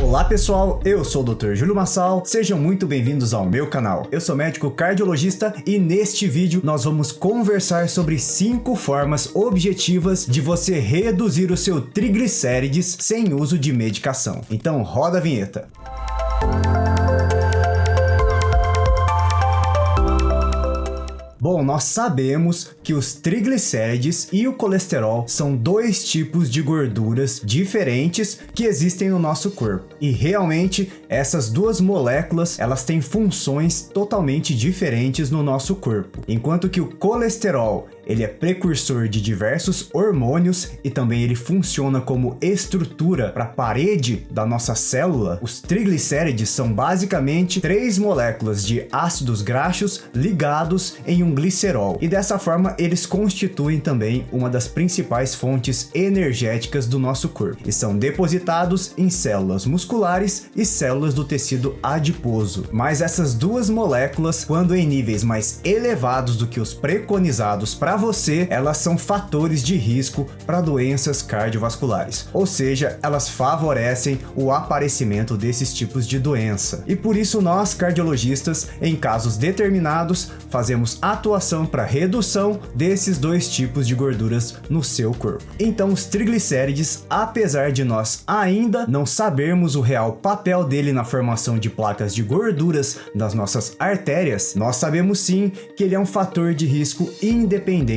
Olá pessoal, eu sou o Dr. Júlio Massal, sejam muito bem-vindos ao meu canal. Eu sou médico cardiologista e neste vídeo nós vamos conversar sobre 5 formas objetivas de você reduzir o seu triglicérides sem uso de medicação. Então roda a vinheta. Bom, nós sabemos que os triglicérides e o colesterol são 2 tipos de gorduras diferentes que existem no nosso corpo. E realmente essas 2 moléculas, elas têm funções totalmente diferentes no nosso corpo. Enquanto que o colesterol, ele é precursor de diversos hormônios e também ele funciona como estrutura para a parede da nossa célula, os triglicérides são basicamente 3 moléculas de ácidos graxos ligados em um glicerol. E dessa forma eles constituem também uma das principais fontes energéticas do nosso corpo e são depositados em células musculares e células do tecido adiposo. Mas essas 2 moléculas, quando em níveis mais elevados do que os preconizados para você, elas são fatores de risco para doenças cardiovasculares, ou seja, elas favorecem o aparecimento desses tipos de doença. E por isso nós, cardiologistas, em casos determinados, fazemos atuação para redução desses 2 tipos de gorduras no seu corpo. Então os triglicérides, apesar de nós ainda não sabermos o real papel dele na formação de placas de gorduras das nossas artérias, nós sabemos sim que ele é um fator de risco independente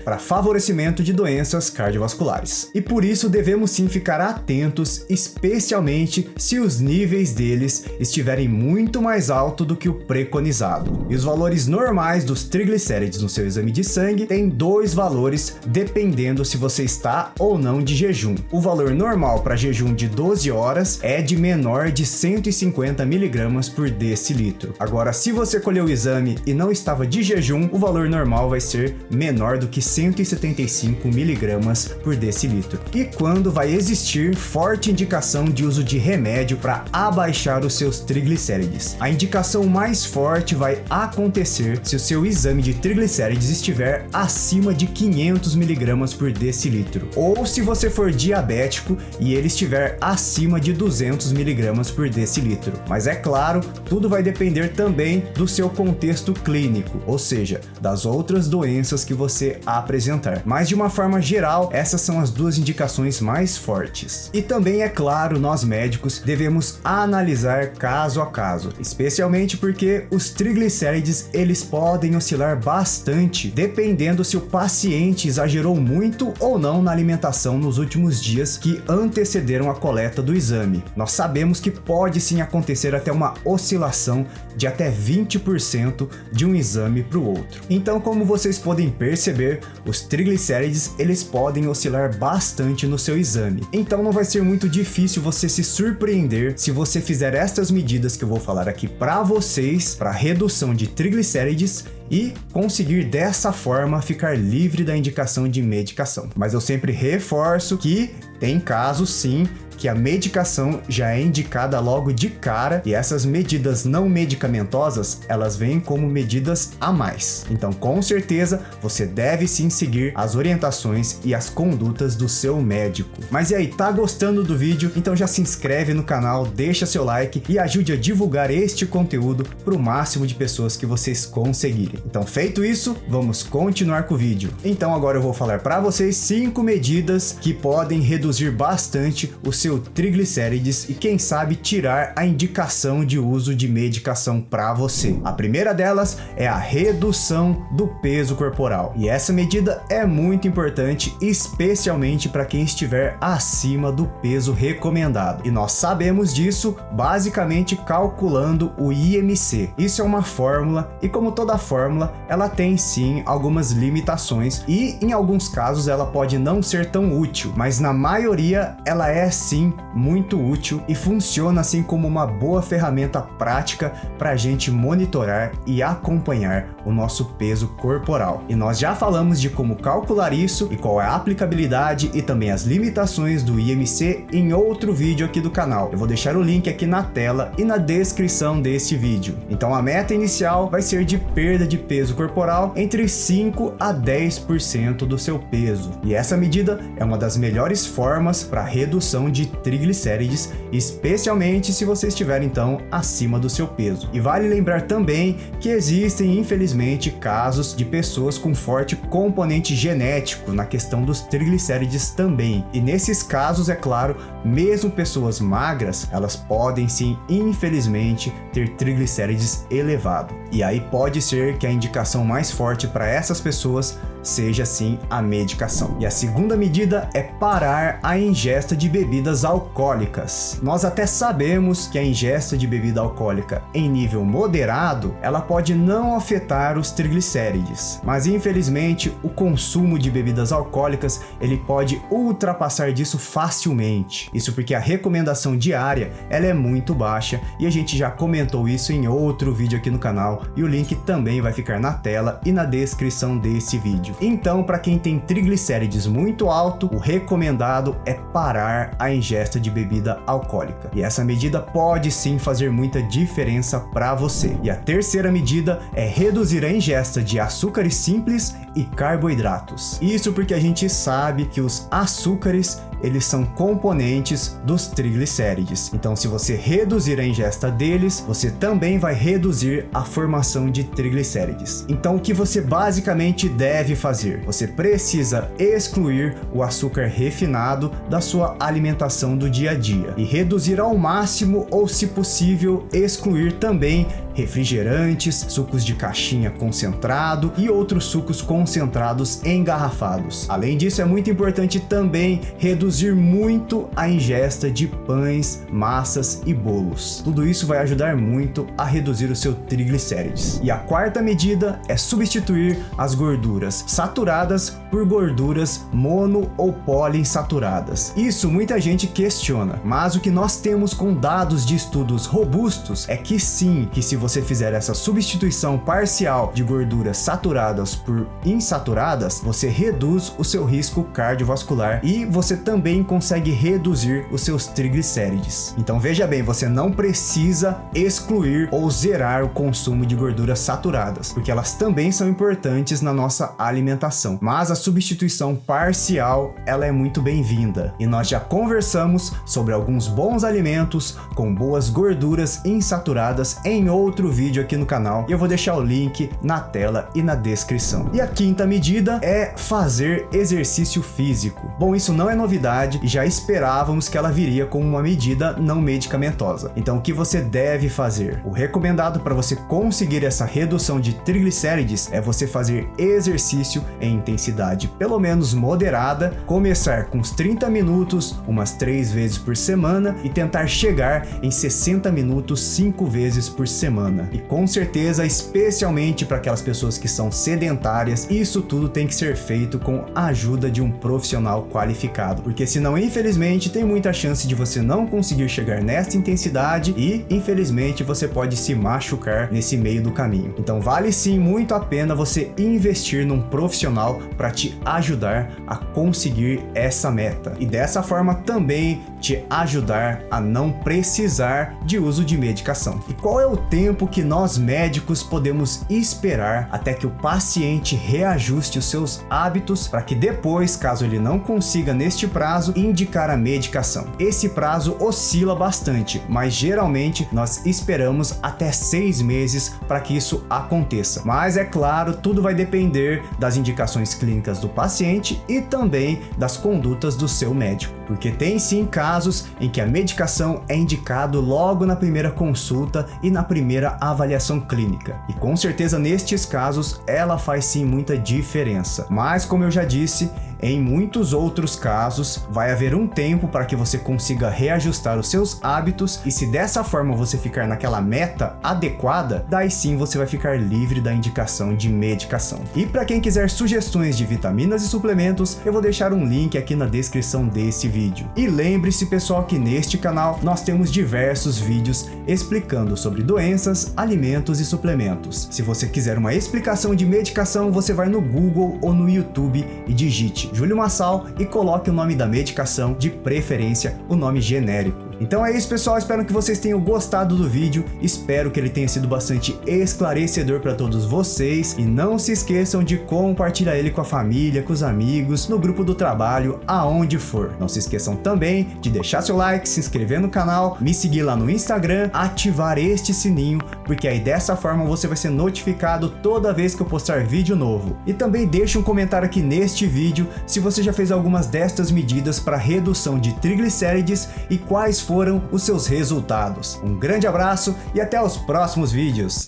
para favorecimento de doenças cardiovasculares. E por isso devemos sim ficar atentos, especialmente se os níveis deles estiverem muito mais alto do que o preconizado. E os valores normais dos triglicérides no seu exame de sangue têm 2 valores dependendo se você está ou não de jejum. O valor normal para jejum de 12 horas é de menor de 150 mg por decilitro. Agora, se você colheu o exame e não estava de jejum, o valor normal vai ser menor do que 175 mg por decilitro. E quando vai existir forte indicação de uso de remédio para abaixar os seus triglicérides? A indicação mais forte vai acontecer se o seu exame de triglicérides estiver acima de 500 mg por decilitro, ou se você for diabético e ele estiver acima de 200 mg por decilitro. Mas é claro, tudo vai depender também do seu contexto clínico, ou seja, das outras doenças que você apresentar. Mas de uma forma geral, essas são as 2 indicações mais fortes. E também, é claro, nós médicos devemos analisar caso a caso, especialmente porque os triglicérides, eles podem oscilar bastante dependendo se o paciente exagerou muito ou não na alimentação nos últimos dias que antecederam a coleta do exame. Nós sabemos que pode sim acontecer até uma oscilação de até 20% de um exame para o outro. Então, como vocês podem perceber, os triglicérides, eles podem oscilar bastante no seu exame. Então não vai ser muito difícil você se surpreender se você fizer estas medidas que eu vou falar aqui para vocês, para redução de triglicérides, e conseguir dessa forma ficar livre da indicação de medicação. Mas eu sempre reforço que tem casos sim que a medicação já é indicada logo de cara e essas medidas não medicamentosas, elas vêm como medidas a mais. Então, com certeza, você deve sim seguir as orientações e as condutas do seu médico. Mas e aí, tá gostando do vídeo? Então já se inscreve no canal, deixa seu like e ajude a divulgar este conteúdo para o máximo de pessoas que vocês conseguirem. Então, feito isso, vamos continuar com o vídeo. Então agora eu vou falar para vocês 5 medidas que podem reduzir bastante o seu triglicérides e quem sabe tirar a indicação de uso de medicação para você. A primeira delas é a redução do peso corporal. E essa medida é muito importante, especialmente para quem estiver acima do peso recomendado. E nós sabemos disso basicamente calculando o IMC. Isso é uma fórmula e como toda fórmula, ela tem sim algumas limitações e em alguns casos ela pode não ser tão útil, mas na maioria ela é sim muito útil e funciona assim como uma boa ferramenta prática para a gente monitorar e acompanhar o nosso peso corporal. E nós já falamos de como calcular isso e qual é a aplicabilidade e também as limitações do IMC em outro vídeo aqui do canal. Eu vou deixar o link aqui na tela e na descrição desse vídeo. Então a meta inicial vai ser de perda de peso corporal entre 5 a 10% do seu peso. E essa medida é uma das melhores formas formas para redução de triglicérides, especialmente se você estiver então acima do seu peso. E vale lembrar também que existem, infelizmente, casos de pessoas com forte componente genético na questão dos triglicérides também. E nesses casos, é claro, mesmo pessoas magras, elas podem sim, infelizmente, ter triglicérides elevado. E aí pode ser que a indicação mais forte para essas pessoas seja sim a medicação. E a segunda medida é parar a ingesta de bebidas alcoólicas. Nós até sabemos que a ingesta de bebida alcoólica em nível moderado, ela pode não afetar os triglicérides, mas infelizmente o consumo de bebidas alcoólicas, ele pode ultrapassar disso facilmente. Isso porque a recomendação diária, ela é muito baixa e a gente já comentou isso em outro vídeo aqui no canal e o link também vai ficar na tela e na descrição desse vídeo. Então, para quem tem triglicérides muito alto, o recomendado é parar a ingesta de bebida alcoólica. E essa medida pode sim fazer muita diferença para você. E a terceira medida é reduzir a ingesta de açúcares simples e carboidratos. Isso porque a gente sabe que os açúcares, eles são componentes dos triglicérides. Então, se você reduzir a ingesta deles, você também vai reduzir a formação de triglicérides. Então, o que você basicamente deve fazer? Você precisa excluir o açúcar refinado da sua alimentação do dia a dia e reduzir ao máximo, ou se possível, excluir também refrigerantes, sucos de caixinha concentrado e outros sucos concentrados engarrafados. Além disso, é muito importante também reduzir muito a ingesta de pães, massas e bolos. Tudo isso vai ajudar muito a reduzir o seu triglicérides. E a quarta medida é substituir as gorduras saturadas por gorduras mono ou poliinsaturadas. Isso muita gente questiona, mas o que nós temos com dados de estudos robustos é que sim, que se você fizer essa substituição parcial de gorduras saturadas por insaturadas, você reduz o seu risco cardiovascular e você também consegue reduzir os seus triglicérides. Então veja bem, você não precisa excluir ou zerar o consumo de gorduras saturadas, porque elas também são importantes na nossa alimentação. Mas a substituição parcial, ela é muito bem-vinda. E nós já conversamos sobre alguns bons alimentos com boas gorduras insaturadas em outro vídeo aqui no canal, e eu vou deixar o link na tela e na descrição. E a quinta medida é fazer exercício físico. Bom, isso não é novidade e já esperávamos que ela viria como uma medida não medicamentosa. Então, o que você deve fazer? O recomendado para você conseguir essa redução de triglicérides é você fazer exercício em intensidade pelo menos moderada, começar com uns 30 minutos, umas 3 vezes por semana e tentar chegar em 60 minutos 5 vezes por semana. E com certeza, especialmente para aquelas pessoas que são sedentárias, isso tudo tem que ser feito com a ajuda de um profissional qualificado, porque senão, infelizmente, tem muita chance de você não conseguir chegar nessa intensidade e, infelizmente, você pode se machucar nesse meio do caminho. Então vale sim muito a pena você investir num profissional para te ajudar a conseguir essa meta e dessa forma também te ajudar a não precisar de uso de medicação. E qual é o tempo que nós médicos podemos esperar até que o paciente reajuste os seus hábitos para que depois, caso ele não consiga neste prazo, indicar a medicação? Esse prazo oscila bastante, mas geralmente nós esperamos até 6 meses para que isso aconteça. Mas é claro, tudo vai depender das indicações clínicas do paciente e também das condutas do seu médico, porque tem sim casos em que a medicação é indicado logo na primeira consulta e na primeira avaliação clínica. E com certeza nestes casos ela faz sim muita diferença. Mas como eu já disse, em muitos outros casos vai haver um tempo para que você consiga reajustar os seus hábitos e se dessa forma você ficar naquela meta adequada, daí sim você vai ficar livre da indicação de medicação. E para quem quiser sugestões de vitaminas e suplementos, eu vou deixar um link aqui na descrição desse vídeo. E lembre-se, pessoal, que neste canal nós temos diversos vídeos explicando sobre doenças, alimentos e suplementos. Se você quiser uma explicação de medicação, você vai no Google ou no YouTube e digite Júlio Massal e coloque o nome da medicação, de preferência o nome genérico. Então é isso, pessoal, espero que vocês tenham gostado do vídeo, espero que ele tenha sido bastante esclarecedor para todos vocês, e não se esqueçam de compartilhar ele com a família, com os amigos, no grupo do trabalho, aonde for. Não se esqueçam também de deixar seu like, se inscrever no canal, me seguir lá no Instagram, ativar este sininho, porque aí dessa forma você vai ser notificado toda vez que eu postar vídeo novo. E também deixe um comentário aqui neste vídeo se você já fez algumas destas medidas para redução de triglicérides e quais foram os seus resultados. Um grande abraço e até os próximos vídeos!